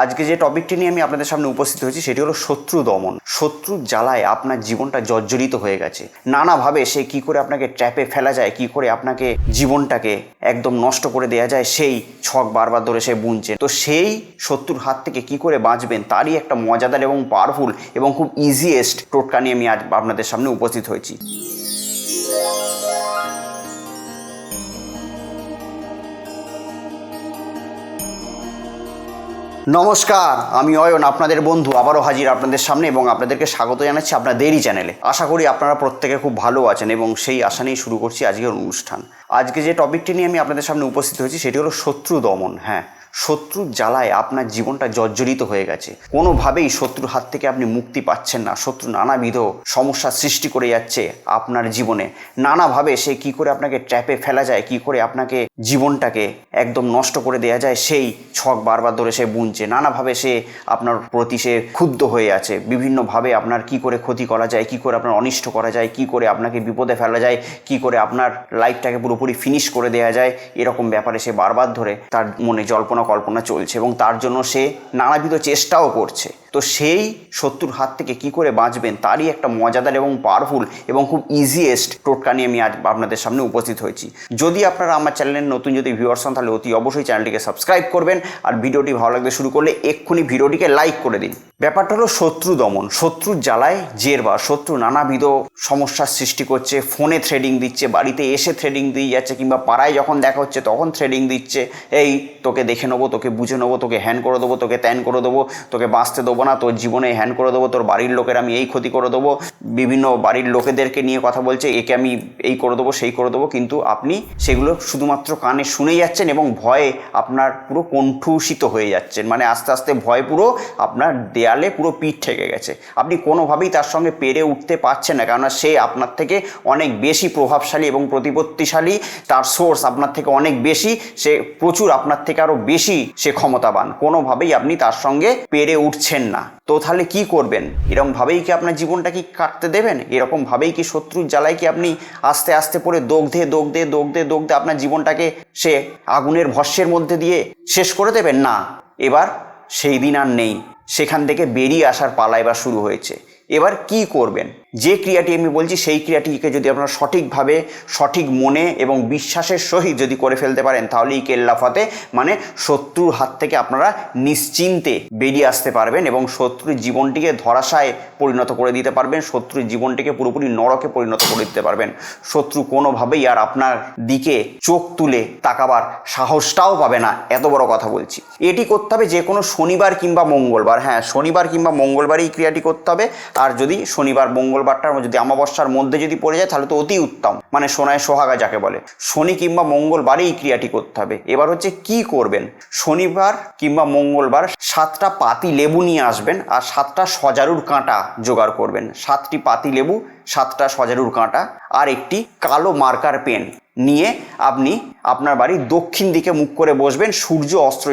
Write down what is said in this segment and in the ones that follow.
আজকে যে টপিকটি নিয়ে আমি আপনাদের সামনে উপস্থিত হয়েছি সেটি হলো শত্রু দমন। শত্রুর জ্বালায় আপনার জীবনটা জর্জরিত হয়ে গেছে। নানাভাবে সে কি করে আপনাকে ট্র্যাপে ফেলা যায়, কি করে আপনাকে জীবনটাকে একদম নষ্ট করে দেওয়া যায়, সেই ছক বারবার ধরে সে বুনছে। তো সেই শত্রুর হাত থেকে কি করে বাঁচবেন তারই একটা মজাদার এবং পাওয়ারফুল এবং খুব ইজিয়েস্ট টোটকা নিয়ে আমি আজ আপনাদের সামনে উপস্থিত হয়েছি। নমস্কার, আমি অয়ন, আপনাদের বন্ধু, আবারও হাজির আপনাদের সামনে এবং আপনাদেরকে স্বাগত জানাচ্ছি আপনাদেরই চ্যানেলে। আশা করি আপনারা প্রত্যেকে খুব ভালো আছেন এবং সেই আশা নিয়েই শুরু করছি আজকের অনুষ্ঠান। আজকে যে টপিকটি নিয়ে আমি আপনাদের সামনে উপস্থিত হয়েছি সেটি হলো শত্রু দমন। হ্যাঁ, শত্রুর জ্বালায় আপনার জীবনটা জর্জরিত হয়ে গেছে। কোনোভাবেই শত্রুর হাত থেকে আপনি মুক্তি পাচ্ছেন না। শত্রু নানাবিধ সমস্যার সৃষ্টি করে যাচ্ছে আপনার জীবনে। নানাভাবে সে কি করে আপনাকে ট্র্যাপে ফেলা যায়, কি করে আপনাকে জীবনটাকে একদম নষ্ট করে দেওয়া যায়, সেই ছক বারবার ধরে সে বুনছে। নানাভাবে সে আপনার প্রতি সে ক্ষুব্ধ হয়ে আছে। বিভিন্নভাবে আপনার কি করে ক্ষতি করা যায়, কি করে আপনার অনিষ্ট করা যায়, কি করে আপনাকে বিপদে ফেলা যায়, কি করে আপনার লাইফটাকে পুরোপুরি ফিনিশ করে দেওয়া যায়, এরকম ব্যাপারে সে বারবার ধরে তার মনে কল্পনা চলছে এবং তার জন্য সে নানাবিধ চেষ্টাও করছে। তো সেই শত্রুর হাত থেকে কি করে বাঁচবেন তারই একটা মজাদার এবং পাওয়ারফুল এবং খুব ইজিয়েস্ট টোটকা নিয়ে আমি আজ আপনাদের সামনে উপস্থিত হয়েছি। যদি আপনারা আমার চ্যানেলের নতুন ভিউয়ার্স হন তাহলে অতি অবশ্যই চ্যানেলটিকে সাবস্ক্রাইব করবেন, আর ভিডিওটি ভালো লাগতে শুরু করলে এক্ষুনি ভিডিওটিকে লাইক করে দিন। ব্যাপারটা হলো শত্রু দমন। শত্রুর জ্বালায় জেরবার। শত্রু নানাবিধ সমস্যার সৃষ্টি করছে, ফোনে থ্রেডিং দিচ্ছে, বাড়িতে এসে থ্রেডিং দিয়ে যাচ্ছে, কিংবা পাড়ায় যখন দেখা হচ্ছে তখন থ্রেডিং দিচ্ছে। এই তোকে দেখে নেবো, তোকে বুঝে নেবো, তোকে হ্যান করে দেবো, তোকে ত্যান করে দেবো, তোকে বাঁচতে দেবো না, তোর জীবনে হ্যান করে দেবো, তোর বাড়ির লোকের আমি এই ক্ষতি করে দেবো। বিভিন্ন বাড়ির লোকেদেরকে নিয়ে কথা বলছে, একে আমি এই করে দেবো, সেই করে দেবো, কিন্তু আপনি সেগুলো শুধুমাত্র কানে শুনে যাচ্ছেন এবং ভয়ে আপনার পুরো কণ্ঠূষিত হয়ে যাচ্ছেন। মানে আস্তে আস্তে ভয় পুরো আপনার দেয়ালে পুরো পিঠ ঠেকে গেছে। আপনি কোনোভাবেই তার সঙ্গে পেরে উঠতে পারছেন না, কেননা সে আপনার থেকে অনেক বেশি প্রভাবশালী এবং প্রতিপত্তিশালী। তার সোর্স আপনার থেকে অনেক বেশি, সে প্রচুর আপনার থেকে আরও বেশি সে ক্ষমতাবান। কোনোভাবেই আপনি তার সঙ্গে পেরে উঠছেন না। তো তাহলে কি করবেন? এরকমভাবেই কি আপনার জীবনটা কি কাটতে দেবেন? এরকমভাবেই কি শত্রুর জ্বালায় কি আপনি আস্তে আস্তে পরে দগ্ধে আপনার জীবনটাকে সে আগুনের ভস্যের মধ্যে দিয়ে শেষ করে দেবেন? না, এবার সেই দিন আর নেই। সেখান থেকে বেরিয়ে আসার পালা এবার শুরু হয়েছে। এবার কি করবেন? যে ক্রিয়াটি আমি বলছি সেই ক্রিয়াটিকে যদি আপনারা সঠিকভাবে, সঠিক মনে এবং বিশ্বাসের সহিত যদি করে ফেলতে পারেন, তাহলে এই কেল্লাফতে মানে শত্রুর হাত থেকে আপনারা নিশ্চিন্তে বেরিয়ে আসতে পারবেন এবং শত্রুর জীবনটিকে ধরাশায় পরিণত করে দিতে পারবেন। শত্রুর জীবনটিকে পুরোপুরি নরকে পরিণত করে দিতে পারবেন। শত্রু কোনোভাবেই আর আপনার দিকে চোখ তুলে তাকাবার সাহসটাও পাবে না, এত বড় কথা বলছি। এটি করতে হবে যে কোনো শনিবার কিংবা মঙ্গলবার। হ্যাঁ, শনিবার কিংবা মঙ্গলবারই এই ক্রিয়াটি করতে হবে। আর যদি শনিবার মঙ্গলবারটার যদি অমাবস্যার মধ্যে যদি পড়ে যায় তাহলে তো অতি উত্তম, মানে সোনায় সোহাগা যাকে বলে। শনি কিংবা মঙ্গলবারই এই ক্রিয়াটি করতে হবে। এবার হচ্ছে কি করবেন? শনিবার কিংবা মঙ্গলবার 7টা পাতি লেবু নিয়ে আসবেন আর 7টা সজারুর কাঁটা জোগাড় করবেন। 7টি পাতি লেবু, 7টা সজারুর কাঁটা আর একটি কালো মার্কার পেন নিয়ে আপনি আপনার বাড়ির দক্ষিণ দিকে মুখ করে বসবেন। সূর্য অস্ত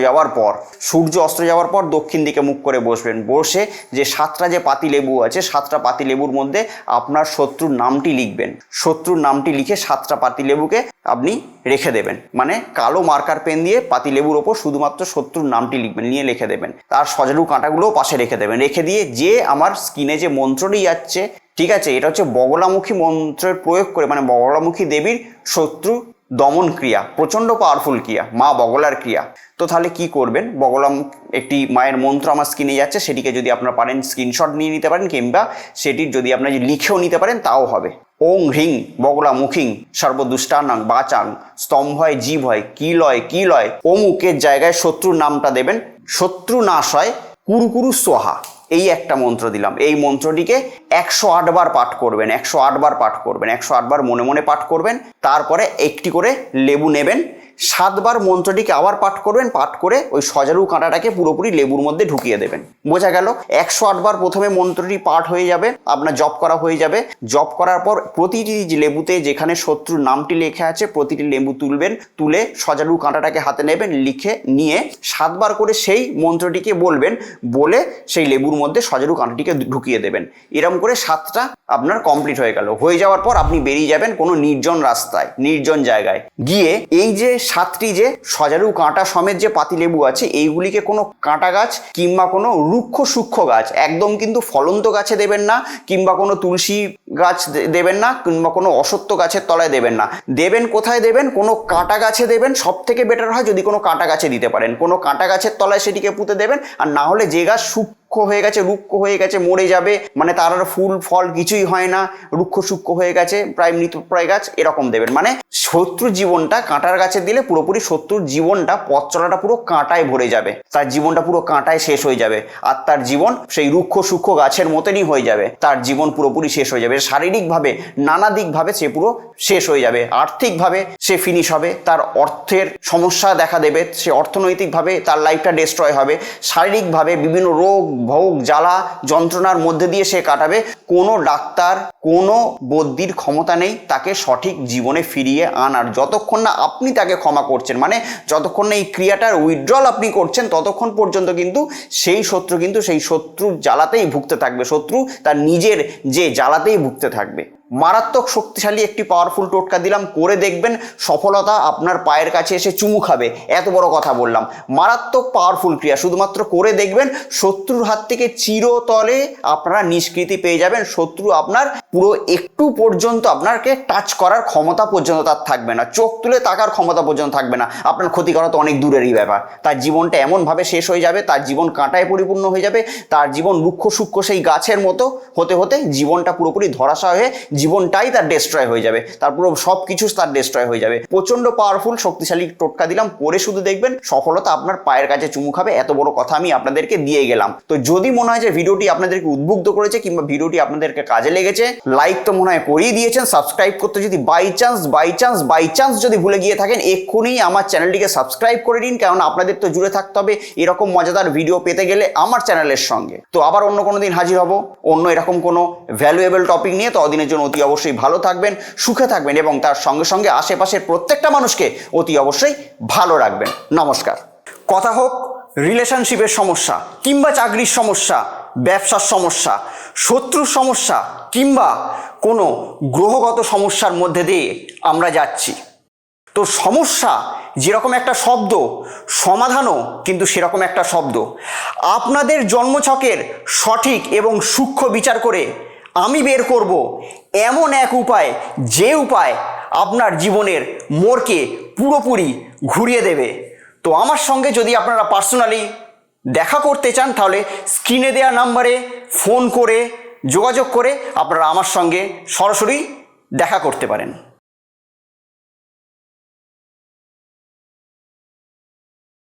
যাওয়ার পর দক্ষিণ দিকে মুখ করে বসবেন। বসে যে 7টা যে পাতি লেবু আছে, 7টা পাতি লেবুর মধ্যে আপনার শত্রুর নামটি লিখবেন। শত্রুর নামটি লিখে 7টা পাতি লেবুকে আপনি রেখে দেবেন। মানে কালো মার্কার পেন দিয়ে পাতি লেবুর ওপর শুধুমাত্র শত্রুর নামটি লিখবেন, নিয়ে লিখে দেবেন। তার সজারু কাঁটাগুলোও পাশে রেখে দেবেন। রেখে দিয়ে যে আমার স্ক্রিনে যে মন্ত্রটি যাচ্ছে, ঠিক আছে, এটা হচ্ছে বগলামুখী মন্ত্রের প্রয়োগ করে, মানে বগলামুখী দেবীর শত্রু দমন ক্রিয়া, প্রচণ্ড পাওয়ারফুল ক্রিয়া, মা বগলার ক্রিয়া। তো তাহলে কি করবেন? একটি মায়ের মন্ত্র আমার স্ক্রিনে যাচ্ছে, সেটিকে যদি আপনারা পারেন স্ক্রিনশট নিয়ে নিতে পারেন, কিংবা সেটির যদি আপনারা লিখেও নিতে পারেন তাও হবে। ওং হ্রিং বগলামুখিং সর্বদুষ্টানাং বাচাং স্তম্ভয় জীব হয় কি লয় অমুকের জায়গায় শত্রুর নামটা দেবেন। শত্রু নাশ হয় কুরুকুরু সোহা, এই একটা মন্ত্র দিলাম। এই মন্ত্রটিকে 108 বার পাঠ করবেন। 108 বার পাঠ করবেন, 108 বার মনে মনে পাঠ করবেন। তারপরে একটি করে লেবু নেবেন, 7 বার মন্ত্রটিকে আবার পাঠ করবেন। পাঠ করে ওই সজারু কাঁটাটাকে পুরোপুরি লেবুর মধ্যে ঢুকিয়ে দেবেন। বোঝা গেল? 108 বার প্রথমে মন্ত্রটি পাঠ হয়ে যাবে, আপনার জপ করা হয়ে যাবে। জপ করার পর প্রতিটি লেবুতে যেখানে শত্রুর নামটি লেখা আছে, প্রতিটি লেবু তুলবেন। তুলে সজারু কাঁটাটাকে হাতে নেবেন, লিখে নিয়ে 7 বার করে সেই মন্ত্রটিকে বলবেন। বলে সেই লেবুর মধ্যে সজারু কাঁটাটিকে ঢুকিয়ে দেবেন। এরকম করে 7টা আপনার কমপ্লিট হয়ে গেল। হয়ে যাওয়ার পর আপনি বেরিয়ে যাবেন কোনো নির্জন রাস্তায়, নির্জন জায়গায় গিয়ে এই যে সাতটি যে সজারু কাঁটা সমেত যে পাতিলেবু আছে এইগুলিকে কোনো কাঁটা গাছ কিংবা কোনো রুক্ষ সূক্ষ্ম গাছ, একদম কিন্তু ফলন্ত গাছে দেবেন না, কিংবা কোনো তুলসী গাছ দেবেন না, কিংবা কোনো অশ্বত্থ গাছের তলায় দেবেন না। দেবেন কোথায় দেবেন? কোনো কাঁটা গাছে দেবেন। সব থেকে বেটার হয় যদি কোনো কাঁটা গাছে দিতে পারেন, কোনো কাঁটা গাছের তলায় সেটিকে পুঁতে দেবেন। আর না হলে যে গাছ রুক্ষ হয়ে গেছে, মরে যাবে, মানে তার আর ফুল ফল কিছুই হয় না, রুক্ষ সূক্ষ্ম হয়ে গেছে, প্রায় মৃতপ্রায় গাছ, এরকম দেবেন। মানে শত্রুর জীবনটা কাঁটার গাছে দিলে পুরোপুরি শত্রুর জীবনটা, পথ চলাটা পুরো কাঁটায় ভরে যাবে, তার জীবনটা পুরো কাঁটায় শেষ হয়ে যাবে। আর তার জীবন সেই রুক্ষ সূক্ষ্ম গাছের মতনই হয়ে যাবে, তার জীবন পুরোপুরি শেষ হয়ে যাবে। শারীরিকভাবে নানা দিকভাবে সে পুরো শেষ হয়ে যাবে, আর্থিকভাবে সে ফিনিশ হবে, তার অর্থের সমস্যা দেখা দেবে, সে অর্থনৈতিকভাবে তার লাইফটা ডিস্ট্রয় হবে, শারীরিকভাবে বিভিন্ন রোগ ভোগ জ্বালা যন্ত্রণার মধ্যে দিয়ে সে কাটাবে। কোনো ডাক্তার, কোনো বদ্যির ক্ষমতা নেই তাকে সঠিক জীবনে ফিরিয়ে আনার, যতক্ষণ না আপনি তাকে ক্ষমা করছেন, মানে যতক্ষণ না এই ক্রিয়াটার উইথড্রল আপনি করছেন, ততক্ষণ পর্যন্ত কিন্তু সেই শত্রুর জ্বালাতেই ভুগতে থাকবে, শত্রু তার নিজের যে জ্বালাতেই ভুগতে থাকবে। মারাত্মক শক্তিশালী একটি পাওয়ারফুল টোটকা দিলাম, করে দেখবেন সফলতা আপনার পায়ের কাছে এসে চুমু খাবে। এত বড় কথা বললাম, মারাত্মক পাওয়ারফুল ক্রিয়া, শুধুমাত্র করে দেখবেন, শত্রুর হাত থেকে চিরতরে আপনারা নিষ্কৃতি পেয়ে যাবেন। শত্রু আপনার পুরো একটু পর্যন্ত আপনাকে টাচ করার ক্ষমতা পর্যন্ত তার থাকবে না, চোখ তুলে তাকার ক্ষমতা পর্যন্ত থাকবে না। আপনার ক্ষতি করা তো অনেক দূরেরই ব্যাপার। তার জীবনটা এমনভাবে শেষ হয়ে যাবে, তার জীবন কাঁটায় পরিপূর্ণ হয়ে যাবে, তার জীবন রুক্ষ সূক্ষ্ম সেই গাছের মতো হতে হতে জীবনটা পুরোপুরি ধরাশায়ী হয়ে জীবনটাই তার ডিস্ট্রয় হয়ে যাবে, তার পুরো সব কিছু তার ডিস্ট্রয় হয়ে যাবে। প্রচণ্ড পাওয়ারফুল শক্তিশালী টোটকা দিলাম, করে শুধু দেখবেন সফলতা আপনার পায়ের কাছে চুমু খাবে। এত বড় কথা আমি আপনাদেরকে দিয়ে গেলাম। তো যদি মনে হয় যে ভিডিওটি আপনাদেরকে উদ্বুদ্ধ করেছে কিংবা ভিডিওটি আপনাদেরকে কাজে লেগেছে, লাইক তো মনে হয় করিয়ে দিয়েছেন, সাবস্ক্রাইব করতে যদি বাই চান্স যদি ভুলে গিয়ে থাকেন, এক্ষুনি আমার চ্যানেলটিকে সাবস্ক্রাইব করে নিন, কারণ আপনাদের তো জুড়ে থাকতে হবে এরকম মজাদার ভিডিও পেতে গেলে আমার চ্যানেলের সঙ্গে। তো আবার অন্য কোনো দিন হাজির হব অন্য এরকম কোনো ভ্যালুয়েবল টপিক নিয়ে। ততদিনের জন্য অতি অবশ্যই ভালো থাকবেন, সুখে থাকবেন এবং তার সঙ্গে সঙ্গে আশেপাশের প্রত্যেকটা মানুষকে অতি অবশ্যই ভালো রাখবেন। নমস্কার। কথা হোক রিলেশনশিপের সমস্যা, কিংবা চাকরির সমস্যা, ব্যবসার সমস্যা, শত্রুর সমস্যা, কিংবা কোনো গ্রহগত সমস্যার মধ্যে দিয়ে আমরা যাচ্ছি, তো সমস্যা যেরকম একটা শব্দ, সমাধানও কিন্তু সেরকম একটা শব্দ। আপনাদের জন্মছকের সঠিক এবং সূক্ষ্ম বিচার করে আমি বের করব এমন এক উপায়, যে উপায় আপনার জীবনের মোড়কে পুরোপুরি ঘুরিয়ে দেবে। তো আমার সঙ্গে যদি আপনারা পার্সোনালি দেখা করতে চান, তাহলে স্ক্রিনে দেওয়া নাম্বারে ফোন করে যোগাযোগ করে আপনারা আমার সঙ্গে সরাসরি দেখা করতে পারেন।